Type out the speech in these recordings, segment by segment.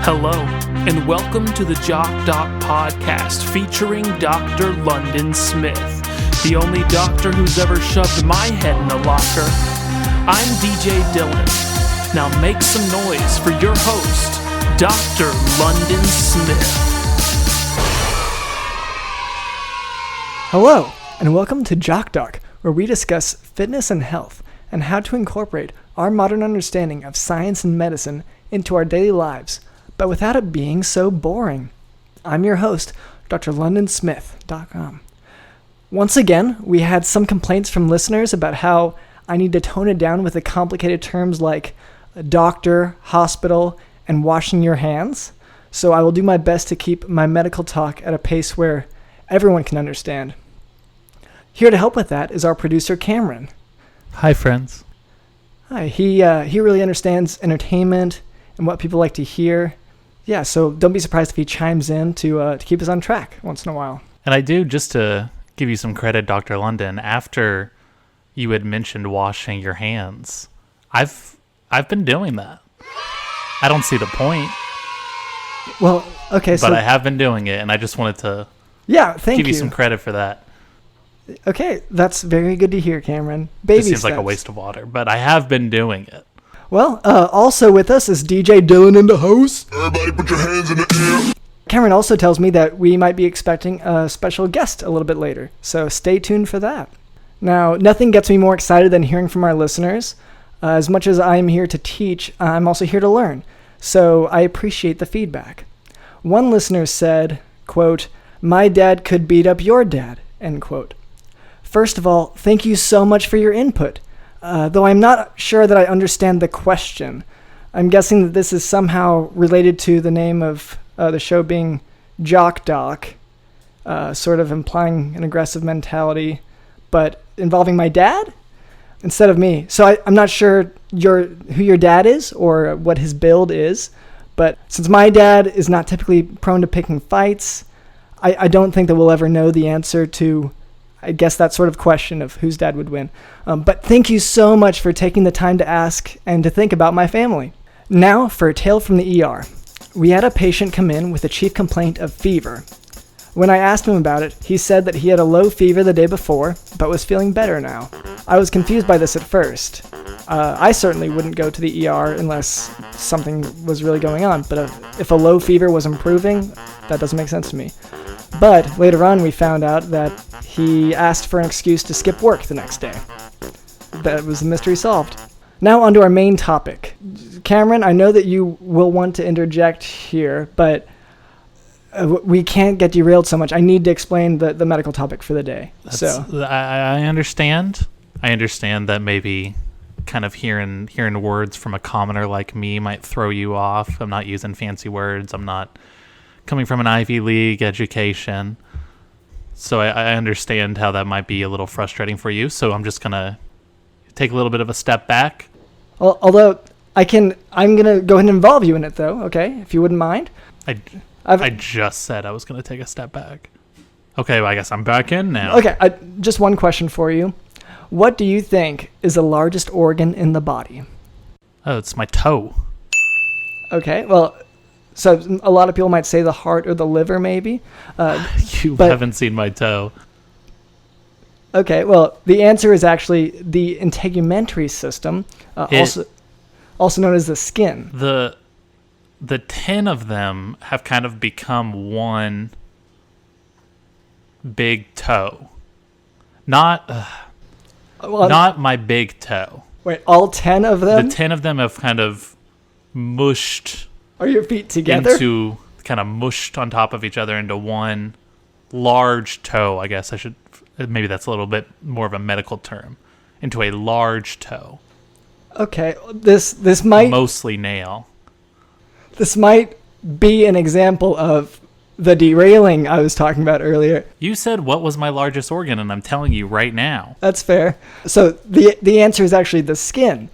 Hello, and welcome to the Jock podcast featuring Dr. London Smith, the only doctor who's ever shoved my head in a locker. I'm DJ Dylan. Now make some noise for your host, Dr. London Smith. Hello, and welcome to Jock, where we discuss fitness and health and how to incorporate our modern understanding of science and medicine into our daily lives, but without it being so boring. I'm your host, drlondonsmith.com. Once again, we had some complaints from listeners about how I need to tone it down with the complicated terms like doctor, hospital, and washing your hands. So I will do my best to keep my medical talk at a pace where everyone can understand. Here to help with that is our producer, Cameron. Hi, friends. Hi. He really understands entertainment and what people like to hear. Yeah, so don't be surprised if he chimes in to keep us on track once in a while. And I do, just to give you some credit, Dr. London, after you had mentioned washing your hands, I've been doing that. I don't see the point. Well, okay, but I have been doing it, and I just wanted to give you some credit for that. Okay, that's very good to hear, Cameron. Baby It seems like a waste of water, but I have been doing it. Well, also with us is DJ Dylan in the house. Everybody put your hands in the air. Cameron also tells me that we might be expecting a special guest a little bit later, so stay tuned for that. Now, nothing gets me more excited than hearing from our listeners. As much as I'm here to teach, I'm also here to learn, so I appreciate the feedback. One listener said, quote, "My dad could beat up your dad," end quote. First of all, thank you so much for your input. Though I'm not sure that I understand the question. I'm guessing that this is somehow related to the name of the show being Jock, sort of implying an aggressive mentality, but involving my dad instead of me. So I'm not sure who your dad is or what his build is, but since my dad is not typically prone to picking fights, I don't think that we'll ever know the answer to, I guess, that sort of question of whose dad would win. But thank you so much for taking the time to ask and to think about my family. Now for a tale from the ER. We had a patient come in with a chief complaint of fever. When I asked him about it, he said that he had a low fever the day before, but was feeling better now. I was confused by this at first. I certainly wouldn't go to the ER unless something was really going on, but if a low fever was improving, that doesn't make sense to me. But later on, we found out that he asked for an excuse to skip work the next day. That was the mystery solved. Now on to our main topic. Cameron, I know that you will want to interject here, but we can't get derailed so much. I need to explain the medical topic for the day. I understand. I understand that maybe kind of hearing words from a commoner like me might throw you off. I'm not using fancy words. I'm not coming from an Ivy League education. So I understand how that might be a little frustrating for you. So I'm just going to take a little bit of a step back. Well, although I'm going to go ahead and involve you in it, though, okay? If you wouldn't mind. I just said I was going to take a step back. Okay, well, I guess I'm back in now. Okay, just one question for you. What do you think is the largest organ in the body? Oh, it's my toe. Okay, well, so a lot of people might say the heart or the liver, maybe. You haven't seen my toe. Okay, well, the answer is actually the integumentary system, also known as the skin. The 10 of them have kind of become one big toe. Not my big toe. Wait, all 10 of them? The 10 of them have kind of mushed. Are your feet together? Kind of mushed on top of each other into one large toe, I guess I should. Maybe that's a little bit more of a medical term. Into a large toe. Okay, this might... Mostly nail. This might be an example of the derailing I was talking about earlier. You said what was my largest organ, and I'm telling you right now. That's fair. So the answer is actually the skin.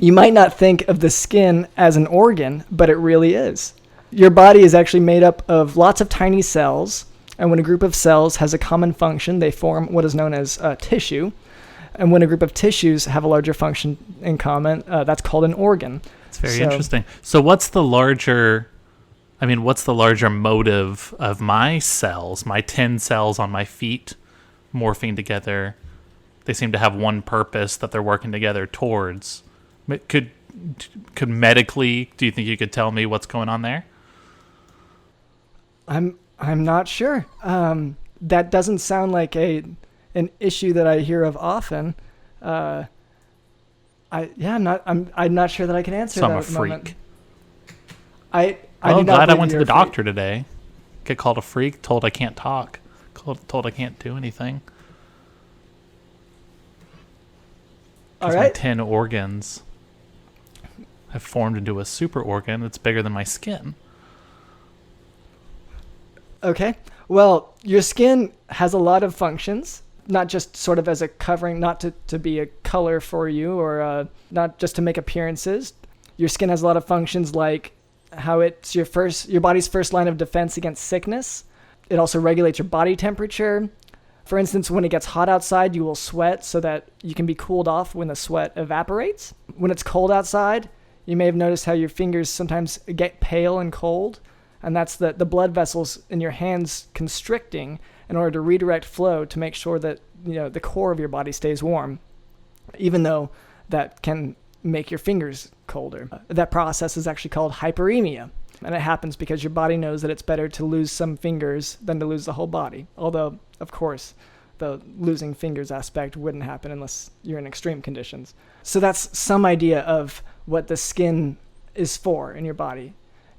You might not think of the skin as an organ, but it really is. Your body is actually made up of lots of tiny cells, and when a group of cells has a common function, they form what is known as tissue. And when a group of tissues have a larger function in common, that's called an organ. It's very interesting. So what's the larger I mean, what's the larger motive of my cells, my 10 cells on my feet morphing together? They seem to have one purpose that they're working together towards. Could medically, do you think you could tell me what's going on there? I'm not sure. That doesn't sound like an issue that I hear of often. I'm not sure that I can answer So that I'm a at the freak. moment. I'm glad I went to the you're a freak. doctor today. Get called a freak, told I can't talk, told I can't do anything. All My right. 10 organs have formed into a super organ that's bigger than my skin. Okay. Well, your skin has a lot of functions, not just sort of as a covering, not to be a color for you or not just to make appearances. Your skin has a lot of functions like how it's your body's first line of defense against sickness. It also regulates your body temperature. For instance, when it gets hot outside, you will sweat so that you can be cooled off when the sweat evaporates. When it's cold outside, you may have noticed how your fingers sometimes get pale and cold, and that's the blood vessels in your hands constricting in order to redirect flow to make sure that the core of your body stays warm, even though that can make your fingers colder. That process is actually called hyperemia, and it happens because your body knows that it's better to lose some fingers than to lose the whole body. Although, of course, the losing fingers aspect wouldn't happen unless you're in extreme conditions. So that's some idea of what the skin is for in your body.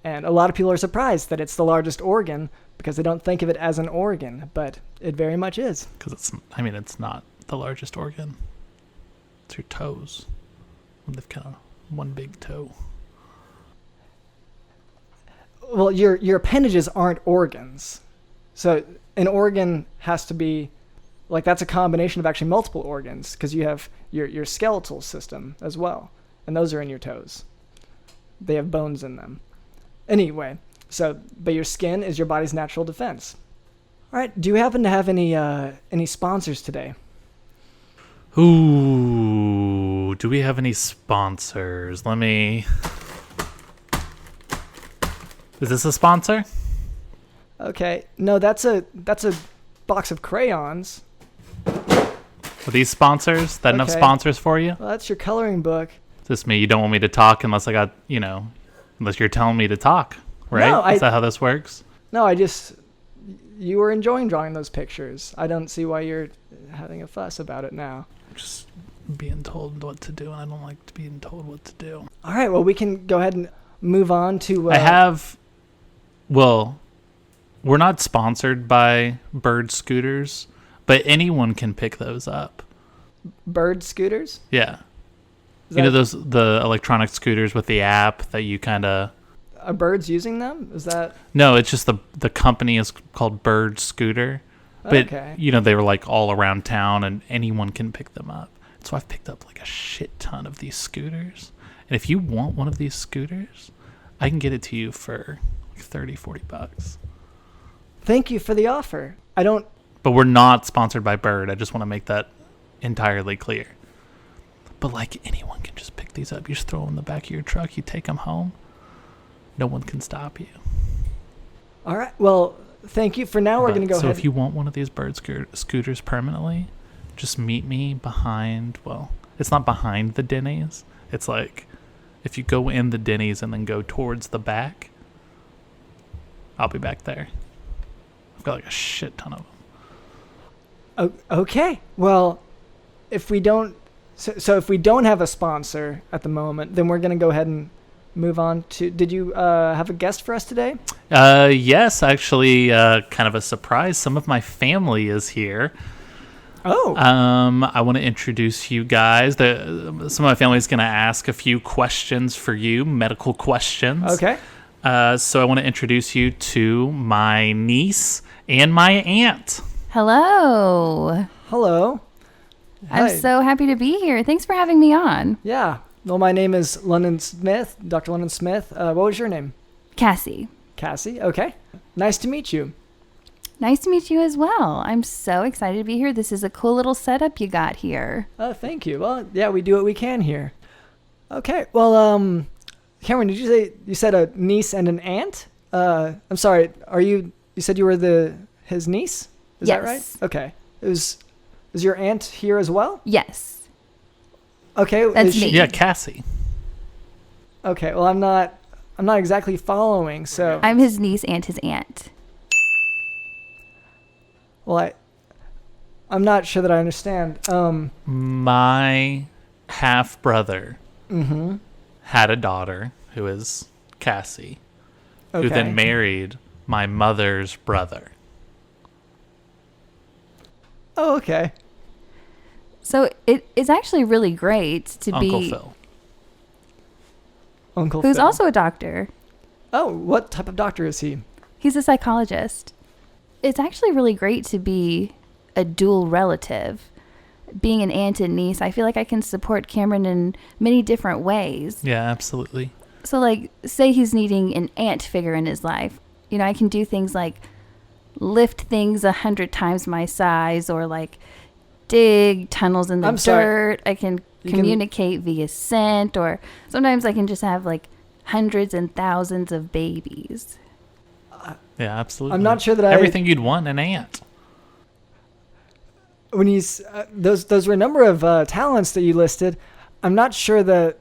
And a lot of people are surprised that it's the largest organ because they don't think of it as an organ, but it very much is. Because it's not the largest organ. It's your toes. They've kind of one big toe. Well, your appendages aren't organs. So an organ has to be, that's a combination of actually multiple organs because you have your skeletal system as well. And those are in your toes. They have bones in them. Anyway, but your skin is your body's natural defense. All right, do you happen to have any sponsors today? Ooh, do we have any sponsors? Is this a sponsor? Okay, no, that's a box of crayons. Are these sponsors? That enough Okay. sponsors for you? Well, that's your coloring book. Is this me? You don't want me to talk unless unless you're telling me to talk, right? No, Is that how this works? No, you were enjoying drawing those pictures. I don't see why you're having a fuss about it now. Just being told what to do, and I don't like being told what to do. All right, well, we can go ahead and move on to... We're not sponsored by Bird Scooters, but anyone can pick those up. Bird scooters? Yeah. Is You know that- the electronic scooters with the app that you kind of... Are birds using them? Is that... No, it's just the company is called Bird Scooter. But, Okay. they were all around town and anyone can pick them up. So I've picked up a shit ton of these scooters. And if you want one of these scooters, I can get it to you for $30-$40. Thank you for the offer. I don't... But we're not sponsored by Bird. I just want to make that entirely clear. But anyone can just pick these up. You just throw them in the back of your truck. You take them home. No one can stop you. All right, well, thank you. For now, we're going to go So ahead... if you want one of these Bird scooters permanently, just meet me behind... Well, it's not behind the Denny's. It's if you go in the Denny's and then go towards the back, I'll be back there. I've got a shit ton of them. Okay, well, if we don't... So if we don't have a sponsor at the moment, then we're going to go ahead and move on to... Did you have a guest for us today? Yes, actually, kind of a surprise. Some of my family is here. Oh. I want to introduce you guys. Some of my family is going to ask a few questions for you, medical questions. Okay. So I want to introduce you to my niece and my aunt. Hello. Hello. I'm Hi. so happy to be here. Thanks for having me on. Yeah. Well, my name is London Smith, Dr. London Smith. What was your name? Cassie. Cassie. Okay. Nice to meet you. Nice to meet you as well. I'm so excited to be here. This is a cool little setup you got here. Oh, thank you. Well, yeah, we do what we can here. Okay. Well, Cameron, did you say you said a niece and an aunt? I'm sorry. You said you were his niece? Is that right? Yes. Okay. Is your aunt here as well? Yes. Okay. That's me. Yeah, Cassie. Okay. Well, I'm not exactly following. So. I'm his niece and his aunt. Well, I'm not sure that I understand. My half brother Mm-hmm. had a daughter who is Cassie, Okay. who then married my mother's brother. Oh, okay. So it's actually really great to Uncle be Phil. Uncle who's Phil. also a doctor. Oh, what type of doctor is he? He's a psychologist. It's actually really great to be a dual relative. Being an aunt and niece, I feel like I can support Cameron in many different ways. Yeah, absolutely. So, like, say he's needing an aunt figure in his life. You know, I can do things like lift things 100 times my size, or like dig tunnels in the I'm sorry. dirt. I can communicate via scent, or sometimes I can just have like hundreds and thousands of babies. Yeah, absolutely. I'm not sure that everything you'd want an aunt. When those were a number of talents that you listed, I'm not sure that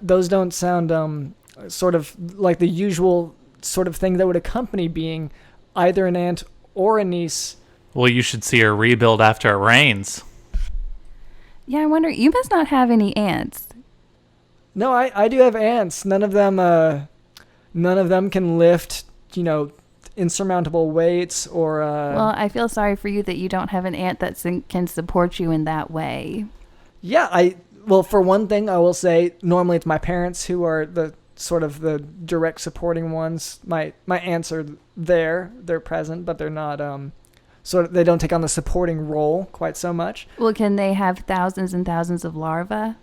those don't sound sort of like the usual sort of thing that would accompany being either an aunt or a niece. Well, you should see her rebuild after it rains. Yeah, I wonder, you must not have any aunts. No, I do have aunts. None of them can lift, insurmountable weights or. Well, I feel sorry for you that you don't have an aunt that can support you in that way. Yeah, well, for one thing, I will say normally it's my parents who are the sort of the direct supporting ones. My aunts are there, they're present, but they're not they don't take on the supporting role quite so much. Well, can they have thousands and thousands of larvae?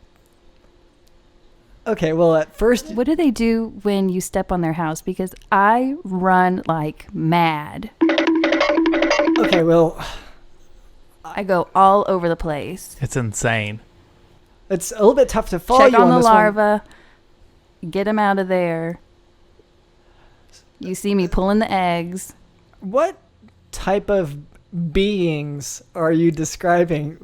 Okay, well, at first... What do they do when you step on their house? Because I run like mad. Okay, well... I go all over the place. It's insane. It's a little bit tough to follow Check you on on the this larva. Get them out of there. You see me pulling the eggs. What type of beings are you describing?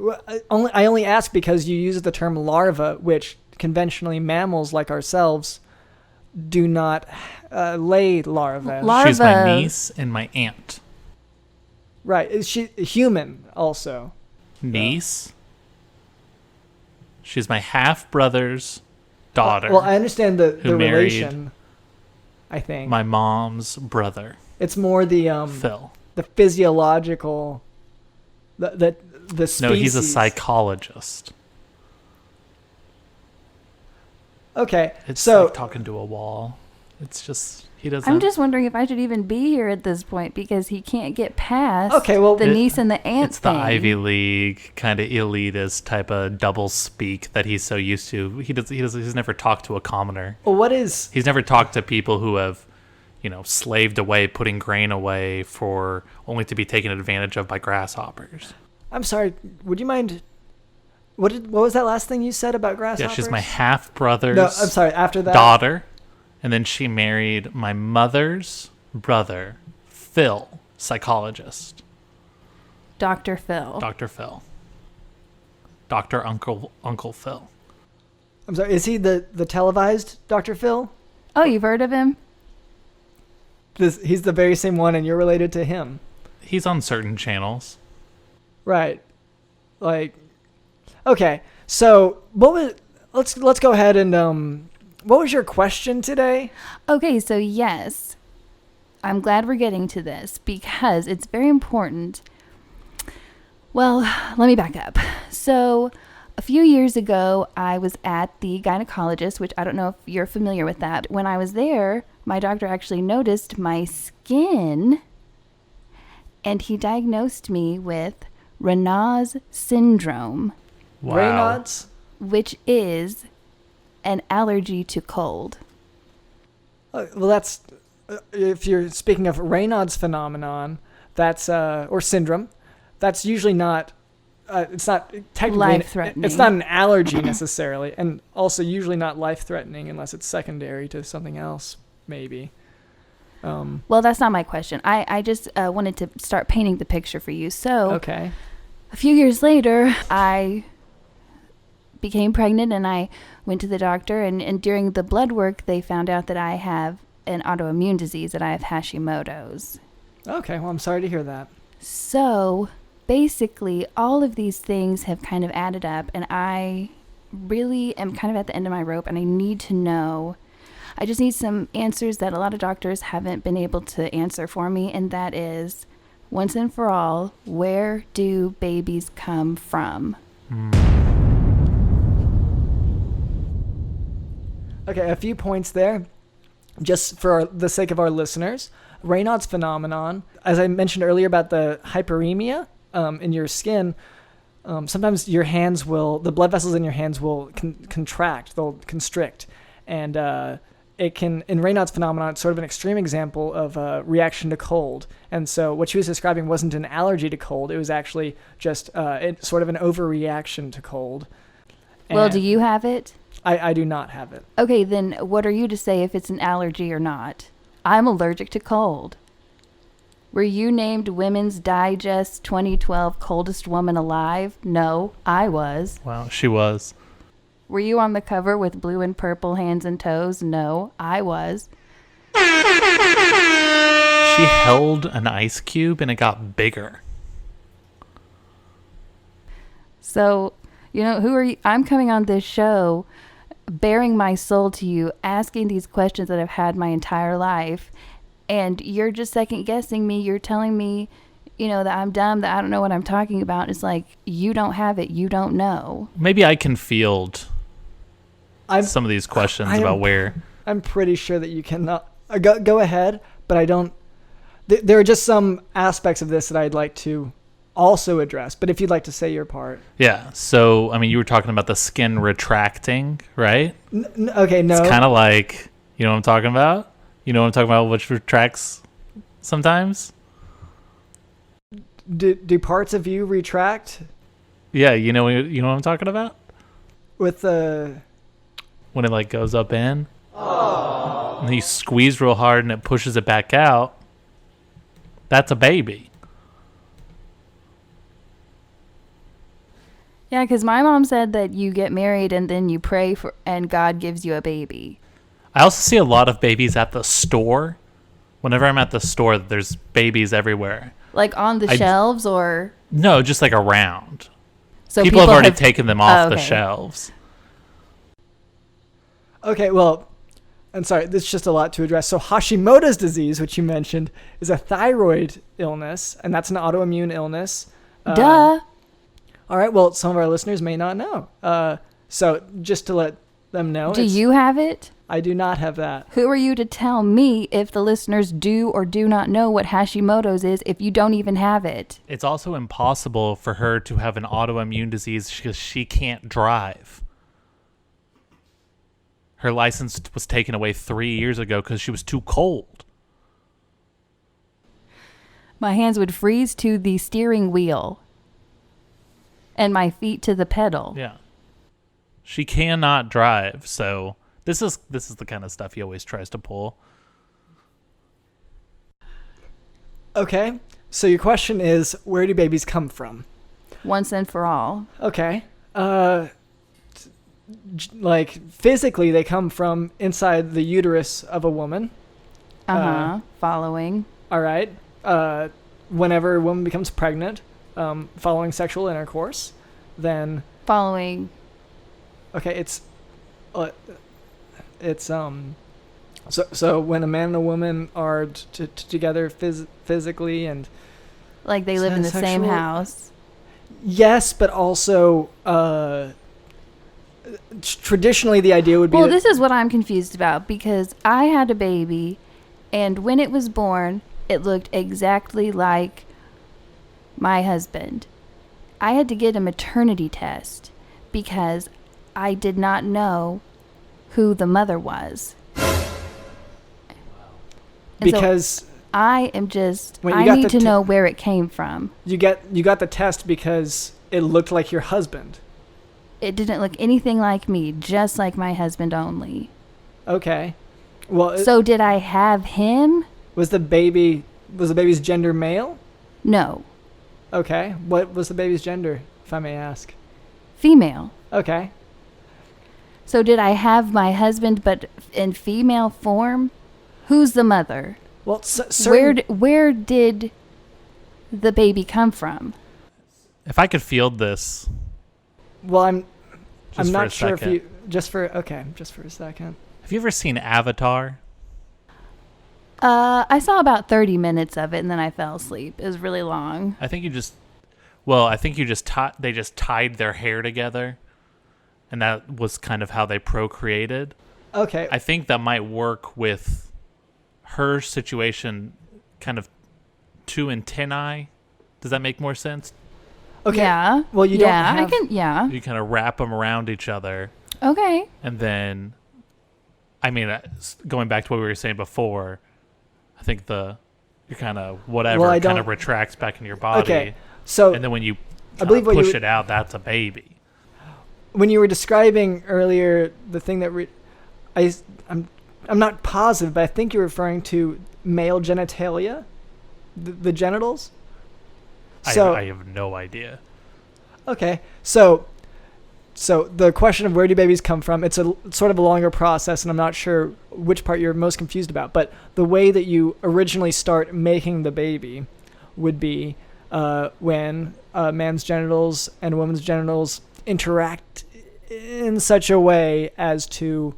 I only ask because you use the term larva, which conventionally mammals like ourselves do not lay larvae. She's my niece and my aunt. Right. Is she human also? Niece? She's my half-brother's daughter. Well, I understand the who married relation, I think. my mom's brother. It's more the Phil. the physiological, the species. No, he's a psychologist. Okay, It's so like talking to a wall. It's just, he doesn't... I'm just wondering if I should even be here at this point because he can't get past the niece and the aunt It's the thing. Ivy League kind of elitist type of double speak that he's so used to. He's never talked to a commoner. well, what is... He's never talked to people who have, slaved away, putting grain away for only to be taken advantage of by grasshoppers. I'm sorry, would you mind... What was that last thing you said about grasshoppers? Yeah, she's my half-brother's No, I'm sorry, after that... daughter. And then she married my mother's brother, Phil, psychologist. Dr. Phil. Dr. Phil. Dr. Uncle Phil. I'm sorry, is he the televised Dr. Phil? Oh, you've heard of him? He's the very same one and you're related to him. He's on certain channels. Right. Like... Okay, so let's go ahead and what was your question today? Okay, so yes, I'm glad we're getting to this because it's very important. Well, let me back up. So a few years ago, I was at the gynecologist, which I don't know if you're familiar with that. When I was there, my doctor actually noticed my skin and he diagnosed me with Raynaud's syndrome. Wow. Raynaud's? Which is an allergy to cold. Well, that's if you're speaking of Raynaud's phenomenon, that's or syndrome. That's usually not. It's not technically life-threatening. It's not an allergy necessarily, and also usually not life-threatening unless it's secondary to something else, maybe. Well, that's not my question. I just wanted to start painting the picture for you. So, Okay. a few years later, I became pregnant and I went to the doctor. And during the blood work, they found out that I have an autoimmune disease, that I have Hashimoto's. Okay, well, I'm sorry to hear that. So, basically, all of these things have kind of added up. And I really am kind of at the end of my rope. And I need to know... I just need some answers that a lot of doctors haven't been able to answer for me, and that is, once and for all, where do babies come from? Okay, a few points there. Just for the sake of our listeners, Raynaud's phenomenon, as I mentioned earlier about the hyperemia in your skin, sometimes your hands will, the blood vessels in your hands will contract, they'll constrict, and it can, in Raynaud's phenomenon, it's sort of an extreme example of a reaction to cold. And so what she was describing wasn't an allergy to cold. It was actually just sort of an overreaction to cold. Well, And do you have it? I do not have it. Okay, then what are you to say if it's an allergy or not? I'm allergic to cold. Were you named Women's Digest 2012 Coldest Woman Alive? No, I was. Well, she was. Were you on the cover with blue and purple hands and toes? No, I was. She held an ice cube and it got bigger. So, who are you? I'm coming on this show, bearing my soul to you, asking these questions that I've had my entire life, and you're just second guessing me. You're telling me, that I'm dumb, that I don't know what I'm talking about. It's like, you don't have it. You don't know. Maybe I can field some of these questions about where. I'm pretty sure that you cannot. Go ahead, but I don't. There are just some aspects of this that I'd like to also address. But if you'd like to say your part. Yeah. So, you were talking about the skin retracting, right? Okay, no. It's kind of like, you know what I'm talking about? You know what I'm talking about, which retracts sometimes? Do parts of you retract? Yeah, you know what I'm talking about? With the... When it goes up in. Aww. And you squeeze real hard and it pushes it back out. That's a baby. Yeah, because my mom said that you get married and then you pray for, and God gives you a baby. I also see a lot of babies at the store. Whenever I'm at the store, there's babies everywhere. Like on the shelves or? No, just around. So people have already taken them off the shelves. Okay, well, I'm sorry, this is just a lot to address. So Hashimoto's disease, which you mentioned, is a thyroid illness, and that's an autoimmune illness. Duh. All right, well, some of our listeners may not know. So just to let them know. Do you have it? I do not have that. Who are you to tell me if the listeners do or do not know what Hashimoto's is if you don't even have it? It's also impossible for her to have an autoimmune disease because she can't drive. Her license was taken away 3 years ago because she was too cold. My hands would freeze to the steering wheel and my feet to the pedal. Yeah. She cannot drive, so this is the kind of stuff he always tries to pull. Okay, so your question is, where do babies come from? Once and for all. Okay. Physically, they come from inside the uterus of a woman. Following. All right. Whenever a woman becomes pregnant, following sexual intercourse, then... Following... Okay, so when a man and a woman are together physically and... Like they live in the same house. Yes, but also... traditionally the idea would be this is what I'm confused about, because I had a baby and when it was born it looked exactly like my husband. I had to get a maternity test because I did not know who the mother was. Because so I am just I need to know where it came from. You got the test because it looked like your husband. It didn't look anything like me, just like my husband only. Okay. Well, so did I have him? Was the baby's gender male? No. Okay. What was the baby's gender, if I may ask? Female. Okay. So did I have my husband but in female form? Who's the mother? Well, Where did the baby come from? If I could field this, well, I'm Just for not a sure if second. you just for a second. have you ever seen Avatar? I saw about 30 minutes of it and then I fell asleep. It was really long. I think you just they just tied their hair together, and that was kind of how they procreated. Okay. I think that might work with her situation, kind of two antennae. Does that make more sense? Okay. Yeah. Well, you don't have. I can. Yeah. You kind of wrap them around each other, Okay. and then, I mean, going back to what we were saying before, I think you're kind of whatever Well, I kind don't- of retracts back in your body. Okay. So And then when you I believe what push you- it out, that's a baby. when you were describing earlier the thing that I'm not positive, but I think you're referring to male genitalia, the genitals. So I have no idea. okay, so the question of where do babies come from? It's a sort of a longer process, and I'm not sure which part you're most confused about. But the way that you originally start making the baby would be when a man's genitals and a woman's genitals interact in such a way as to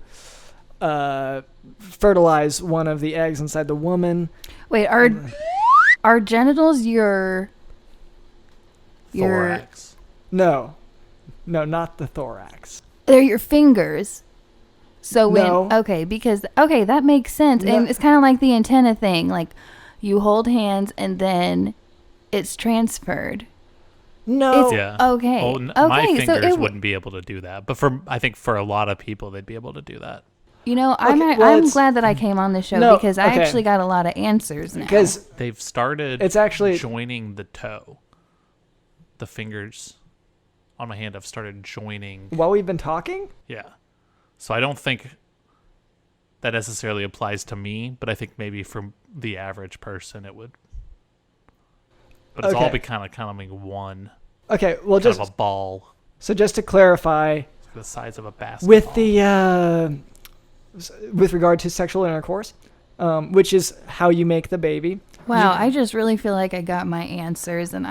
fertilize one of the eggs inside the woman. Wait, are genitals your Thorax. No, not the thorax. they're your fingers? So when No. okay, that makes sense. No. And it's kind of like the antenna thing. Like you hold hands and then it's transferred. No. It's- Yeah. Okay. Well, my Okay, so fingers it wouldn't be able to do that, but I think for a lot of people, they'd be able to do that. You know, Okay, well, I'm it's- glad that I came on the show No, because I okay. actually got a lot of answers now. Because They've started it's actually joining the toe. The fingers on my hand have started joining. while we've been talking. Yeah. So I don't think that necessarily applies to me, but I think maybe for the average person it would. But it's all Okay. be kind of becoming one Okay, well, kind just of a ball just to clarify, the size of a basketball. with the with regard to sexual intercourse, which is how you make the baby. Wow, I just really feel like I got my answers, and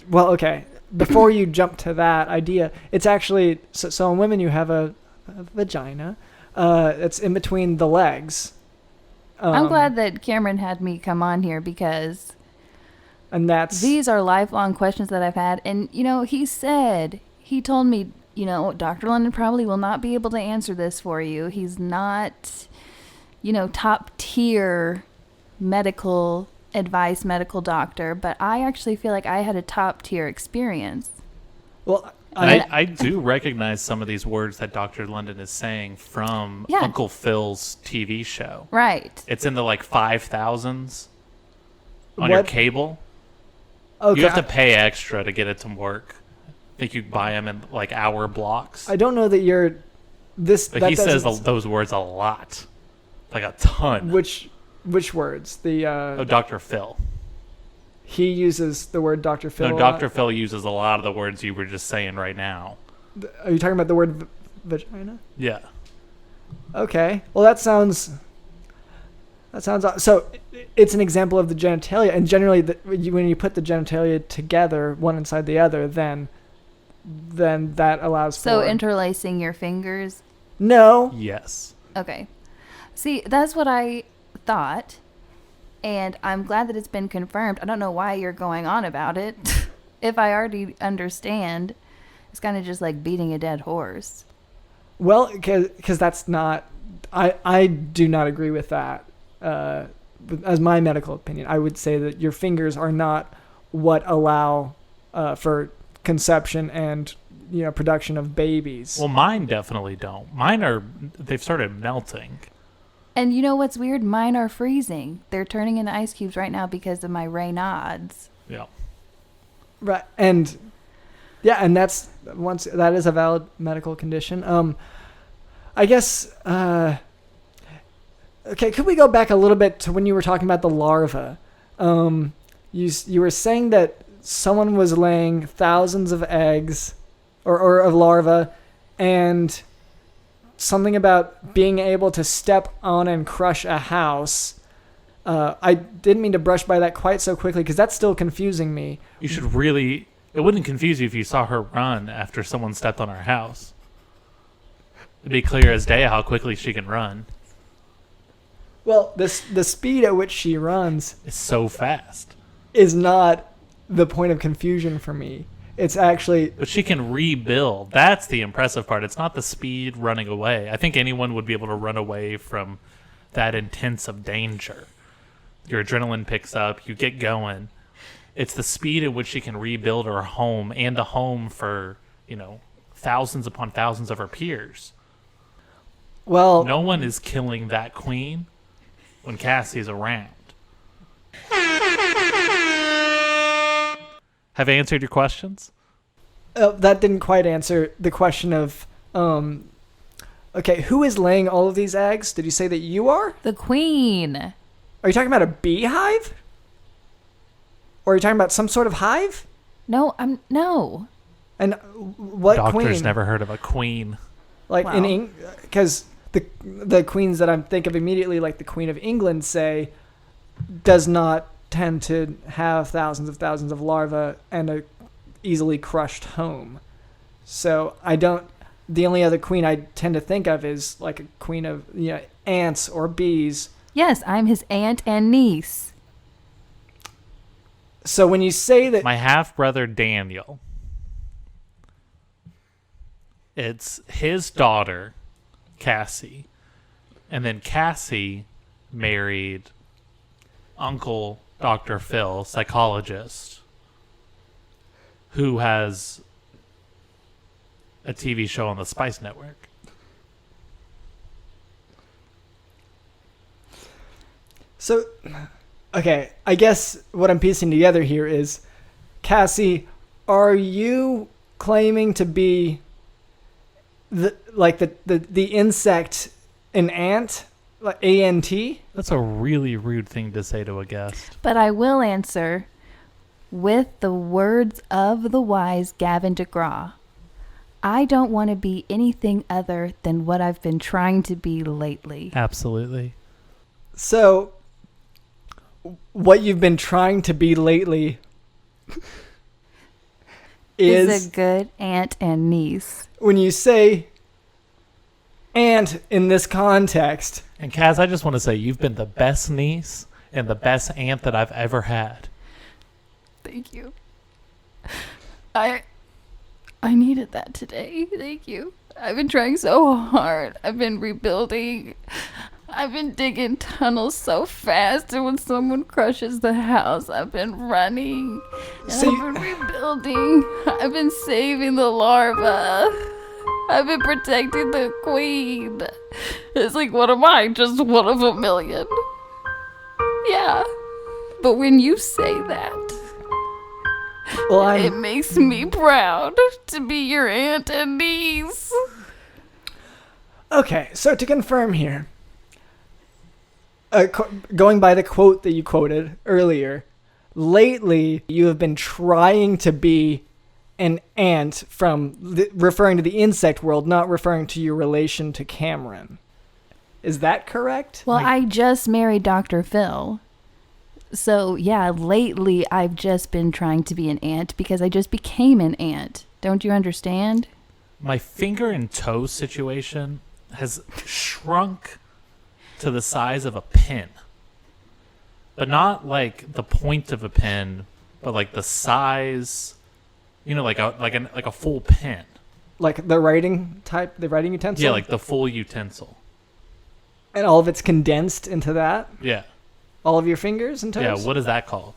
Well, okay. Before you jump to that idea, it's actually so in women you have a vagina. It's in between the legs. I'm glad that Cameron had me come on here because And that's these are lifelong questions that I've had. And, you know, he told me, you know, Dr. London probably will not be able to answer this for you. He's not, you know, top tier medical advice, medical doctor. But I actually feel like I had a top tier experience. well. And I do recognize some of these words that Dr. London is saying from Yeah. Uncle Phil's TV show. Right. It's in the 5,000s on your What? cable. Okay, You have to pay extra to get it to work. I think you buy them in hour blocks. I don't know that you're this. But that he says doesn't- those words a lot, like a ton. which words? The Dr. Phil. he uses the word Dr. Phil. No, a lot. Dr. Phil uses a lot of the words you were just saying right now. Are you talking about the word vagina? Yeah. Okay. Well, that sounds. So it's an example of the genitalia, and generally, when you put the genitalia together, one inside the other, then that allows So for. interlacing your fingers. No. Yes. Okay. See, that's what I thought. And I'm glad that it's been confirmed. I don't know why you're going on about it. If I already understand, it's kind of just like beating a dead horse. Well, because that's not. I do not agree with that. As my medical opinion, I would say that your fingers are not what allow for conception and production of babies. Well, mine definitely don't. They've started melting. And you know what's weird? Mine are freezing. They're turning into ice cubes right now because of my Raynaud's. Yeah. Right, and that is a valid medical condition. I guess Okay, could we go back a little bit to when you were talking about the larva? You were saying that someone was laying thousands of eggs or of larvae, and something about being able to step on and crush a house. I didn't mean to brush by that quite so quickly because that's still confusing me. You should really... It wouldn't confuse you if you saw her run after someone stepped on her house. It'd be clear as day how quickly she can run. Well, the speed at which she runs It's so fast. is not the point of confusion for me. It's actually... But she can rebuild. That's the impressive part. It's not the speed running away. I think anyone would be able to run away from that intense of danger. Your adrenaline picks up. You get going. It's the speed at which she can rebuild her home and a home for, thousands upon thousands of her peers. Well... No one is killing that queen when Cassie's around. Have I answered your questions? That didn't quite answer the question of... Okay, who is laying all of these eggs? Did you say that you are? The queen. Are you talking about a beehive? Or are you talking about some sort of hive? No, no. And what Doctor's queen? never heard of a queen. Like Wow. in England, because the queens that I think of immediately, like the Queen of England, say, does not tend to have thousands of larvae and a easily crushed home. So the only other queen I tend to think of is like a queen of ants or bees. Yes, I'm his aunt and niece. So when you say that... My half-brother Daniel. It's his daughter, Cassie. And then Cassie married Uncle Dr. Phil, psychologist, who has a TV show on the Spice Network. So, okay, I guess what I'm piecing together here is, Cassie, are you claiming to be the insect an ant, like A-N-T? That's a really rude thing to say to a guest. But I will answer with the words of the wise Gavin DeGraw. I don't want to be anything other than what I've been trying to be lately. Absolutely. So, what you've been trying to be lately Is a good aunt and niece. when you say aunt in this context. And Kaz, I just want to say you've been the best niece and the best aunt that I've ever had. Thank you. I needed that today. Thank you. I've been trying so hard. I've been rebuilding. I've been digging tunnels so fast, and when someone crushes the house, I've been running. And See- I've been rebuilding. I've been saving the larva. I've been protecting the queen. It's like, what am I? Just one of a million. Yeah. But when you say that, Well, it makes me proud to be your aunt and niece. Okay, so to confirm here, going by the quote that you quoted earlier, lately you have been trying to be an ant referring to the insect world, not referring to your relation to Cameron. Is that correct? Well, I just married Dr. Phil. So, yeah, lately I've just been trying to be an aunt because I just became an aunt. Don't you understand? My finger and toe situation has shrunk to the size of a pin. But not like the point of a pin, but like the size, like a full pin. Like the writing utensil? Yeah, like the full utensil. And all of it's condensed into that? Yeah. All of your fingers and toes? Yeah, what is that called?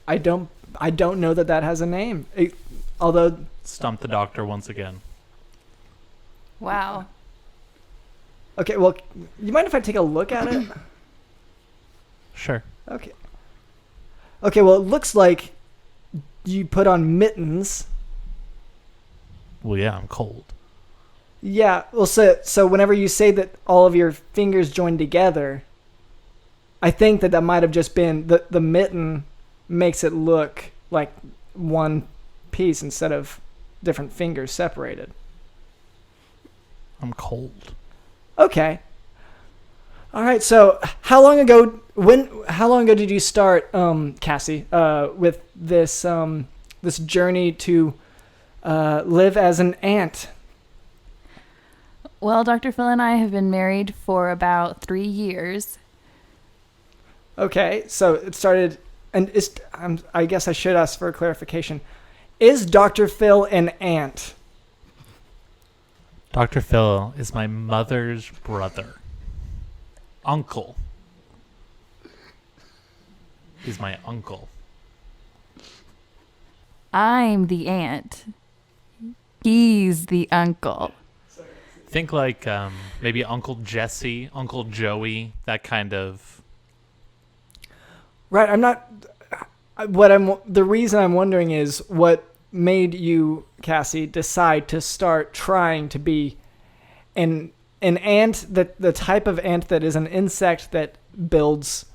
I don't know that has a name. Although... Stump the doctor once again. Wow. Okay, well, you mind if I take a look at it? Sure. Okay. Okay, well, it looks like you put on mittens. Well, yeah, I'm cold. Yeah, well, so whenever you say that all of your fingers join together, I think that might have just been the mitten makes it look like one piece instead of different fingers separated. I'm cold. Okay. All right. So, how long ago did you start, Cassie, with this this journey to live as an ant? Well, Dr. Phil and I have been married for about 3 years. Okay. So it started, and I guess I should ask for a clarification. Is Dr. Phil an ant? Dr. Phil is my mother's brother. Uncle. He's my uncle. I'm the aunt. He's the uncle. Think like maybe Uncle Jesse, Uncle Joey, that kind of. Right. The reason I'm wondering is what made you, Cassie, decide to start trying to be an ant, the type of ant that is an insect that builds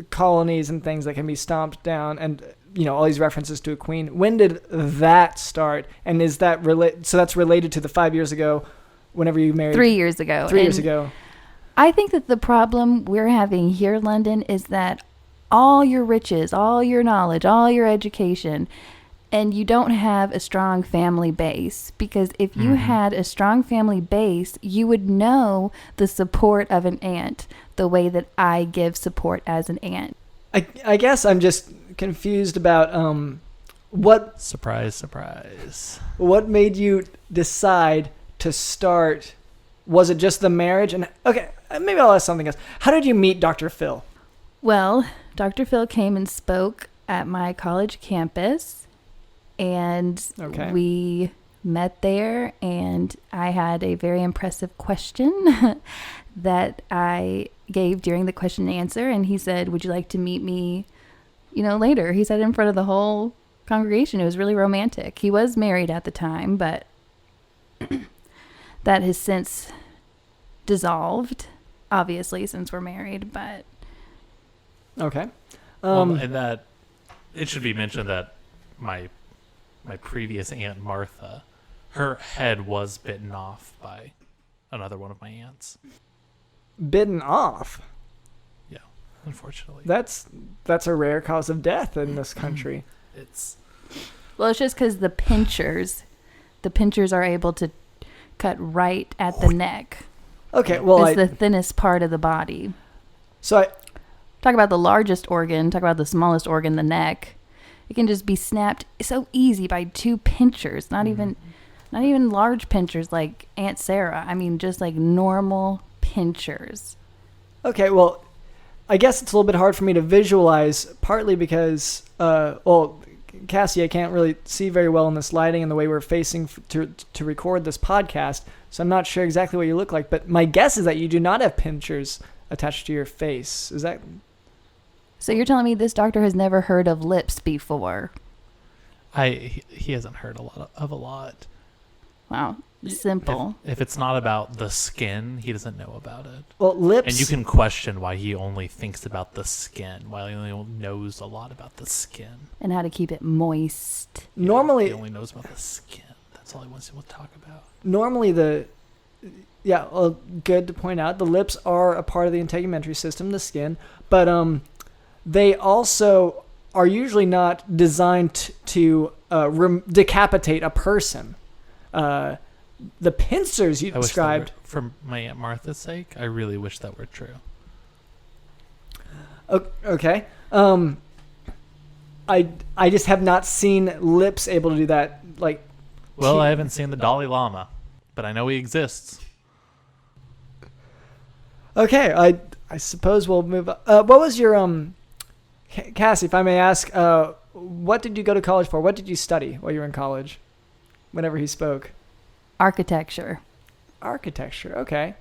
colonies and things that can be stomped down, and all these references to a queen. When did that start, and is that so that's related to the 5 years ago whenever you married? 3 years ago. 3 years ago. I think that the problem we're having here in London is that all your riches, all your knowledge, all your education, and you don't have a strong family base. Because if you had a strong family base, you would know the support of an aunt the way that I give support as an aunt. I guess I'm just confused about what... Surprise. What made you decide to start? Was it just the marriage? And okay, maybe I'll ask something else. How did you meet Dr. Phil? Well, Dr. Phil came and spoke at my college campus, and we met there, and I had a very impressive question that I gave during the question and answer, and he said, would you like to meet me, later? He said in front of the whole congregation. It was really romantic. He was married at the time, but that has since dissolved, obviously, since we're married, but... Okay. And that it should be mentioned that my previous Aunt Martha, her head was bitten off by another one of my aunts. Bitten off? Yeah, unfortunately. That's a rare cause of death in this country. It's just because the pinchers are able to cut right at the neck. Okay, well, it's the thinnest part of the body. So talk about the largest organ, talk about the smallest organ, the neck. It can just be snapped so easy by 2 pinchers, not even large pinchers like Aunt Sarah. I mean, just like normal pinchers. Okay, well, I guess it's a little bit hard for me to visualize, partly because, Cassie, I can't really see very well in this lighting and the way we're facing to record this podcast, so I'm not sure exactly what you look like, but my guess is that you do not have pinchers attached to your face. Is that... So you're telling me this doctor has never heard of lips before? He hasn't heard a lot. Wow, simple. If it's not about the skin, he doesn't know about it. Well, lips... And you can question why he only thinks about the skin, why he only knows a lot about the skin. And how to keep it moist. Normally... He only knows about the skin. That's all he wants to talk about. Normally good to point out, the lips are a part of the integumentary system, the skin, but they also are usually not designed to decapitate a person. The pincers you described... For my Aunt Martha's sake, I really wish that were true. Okay. I just have not seen lips able to do that. Well, I haven't seen the Dalai Lama, but I know he exists. Okay, I suppose we'll move on. What was your... Cassie, if I may ask, what did you go to college for? What did you study while you were in college? Whenever he spoke. Architecture, okay.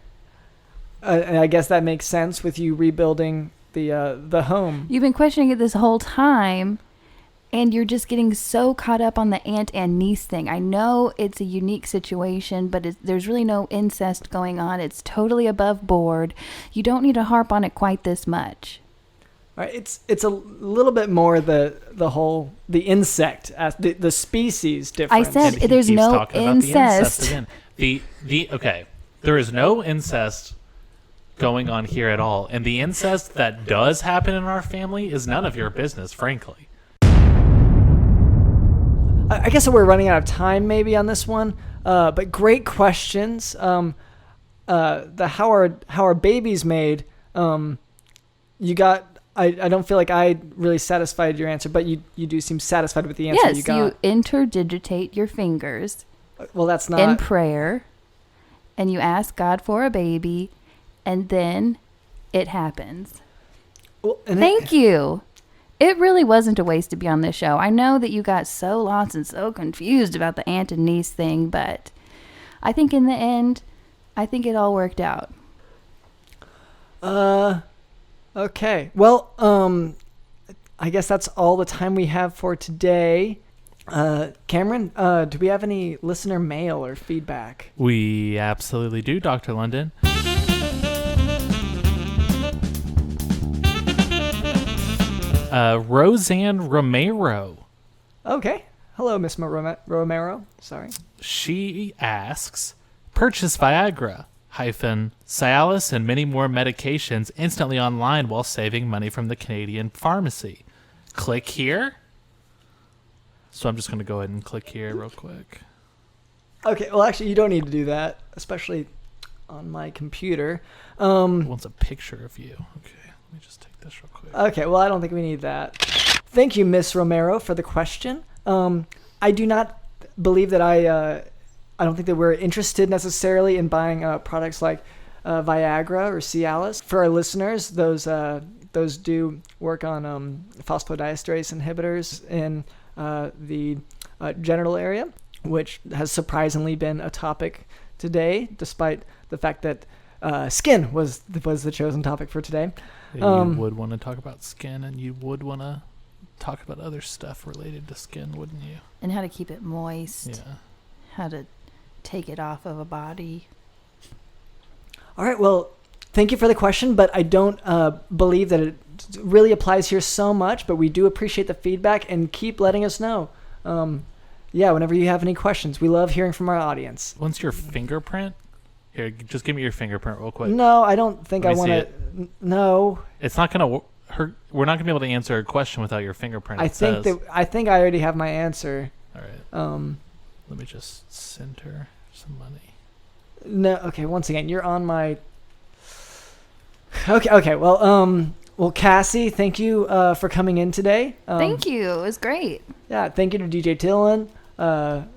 And I guess that makes sense with you rebuilding the home. You've been questioning it this whole time, And you're just getting so caught up on the aunt and niece thing. I know it's a unique situation, but there's really no incest going on. It's totally above board. You don't need to harp on it quite this much. All right, it's a little bit more the insect, the species difference. I said there's no incest. Okay, there is no incest going on here at all, and the incest that does happen in our family is none of your business, frankly. I guess we're running out of time maybe on this one, but great questions. The how are babies made? You got. I don't feel like I really satisfied your answer, but you do seem satisfied with the answer you got. Yes, you interdigitate your fingers. Well, that's not in prayer, and you ask God for a baby, and then it happens. Well, Thank you. It really wasn't a waste to be on this show. I know that you got so lost and so confused about the aunt and niece thing, but I think in the end, it all worked out. Okay. Well, I guess that's all the time we have for today. Cameron, do we have any listener mail or feedback? We absolutely do, Dr. London. Roseanne Romero. Okay. Hello, Miss Romero. Sorry. She asks, purchase Viagra - Cialis and many more medications instantly online while saving money from the Canadian pharmacy. Click here. So I'm just going to go ahead and click here real quick. Okay, well, actually, you don't need to do that, especially on my computer. It wants a picture of you. Okay, let me just take this real quick. Okay, well, I don't think we need that. Thank you, Miss Romero, for the question. I do not believe that I don't think that we're interested necessarily in buying products like Viagra or Cialis. For our listeners, those do work on phosphodiesterase inhibitors in the genital area, which has surprisingly been a topic today, despite the fact that skin was the chosen topic for today. You would want to talk about skin, and you would want to talk about other stuff related to skin, wouldn't you? And how to keep it moist. Yeah. How to take it off of a body. All right, well, thank you for the question, but I don't believe that it really applies here so much, but we do appreciate the feedback and keep letting us know. Yeah, whenever you have any questions. We love hearing from our audience. What's your fingerprint? Here, just give me your fingerprint real quick. No, I don't think I want to. No. It's not going to. We're not going to be able to answer a question without your fingerprint. I think I already have my answer. All right. Let me just send her some money. No. Okay. Once again, you're on my. Okay. Well, Cassie, thank you for coming in today. Thank you. It was great. Yeah. Thank you to DJ Tillin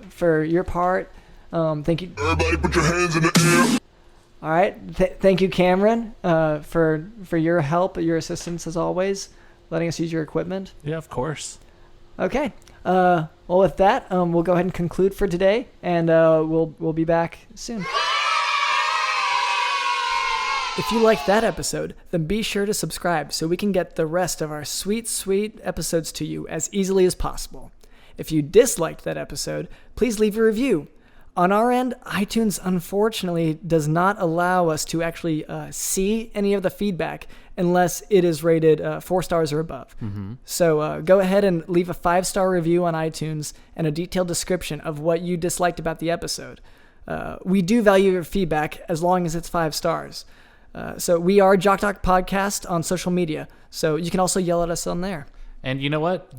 for your part. Thank you. Everybody put your hands in the air. All right. Thank you, Cameron, for your help, your assistance as always, letting us use your equipment. Yeah, of course. Okay. Well, with that, we'll go ahead and conclude for today, and we'll be back soon. If you liked that episode, then be sure to subscribe so we can get the rest of our sweet, sweet episodes to you as easily as possible. If you disliked that episode, please leave a review. On our end, iTunes unfortunately does not allow us to actually see any of the feedback unless it is rated 4 stars or above. Mm-hmm. So go ahead and leave a 5-star review on iTunes and a detailed description of what you disliked about the episode. We do value your feedback as long as it's 5 stars. So we are Jock Podcast on social media, so you can also yell at us on there. And you know what?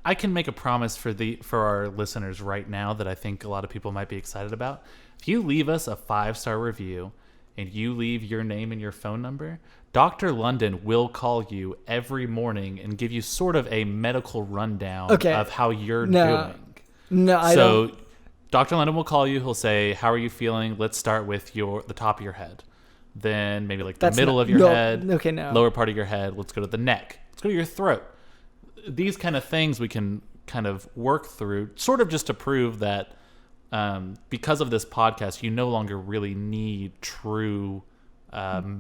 I can make a promise for our listeners right now that I think a lot of people might be excited about. If you leave us a 5-star review and you leave your name and your phone number, Dr. London will call you every morning and give you sort of a medical rundown of how you're doing. No, I don't. So Dr. London will call you. He'll say, "How are you feeling? Let's start with the top of your head. Then maybe like the middle of your head, lower part of your head. Let's go to the neck. Let's go to your throat." These kind of things we can kind of work through, sort of just to prove that because of this podcast, you no longer really need true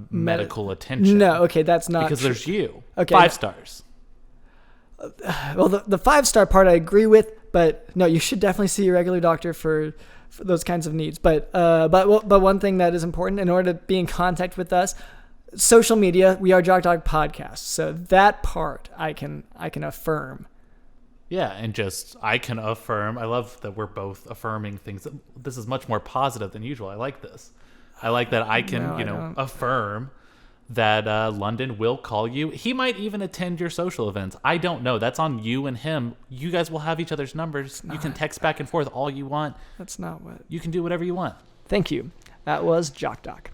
medical attention. No, okay, that's not because there's you. Okay, 5 stars. well, the 5-star part I agree with, but no, you should definitely see your regular doctor for those kinds of needs. But one thing that is important in order to be in contact with us, social media, we are Jock Dog Podcast. So that part I can affirm. Yeah, and just I can affirm. I love that we're both affirming things. This is much more positive than usual. I like this. I like that I can, affirm that London will call you. He might even attend your social events. I don't know. That's on you and him. You guys will have each other's numbers. You can text back and forth all you want. That's not what. You can do whatever you want. Thank you. That was Jock Doc.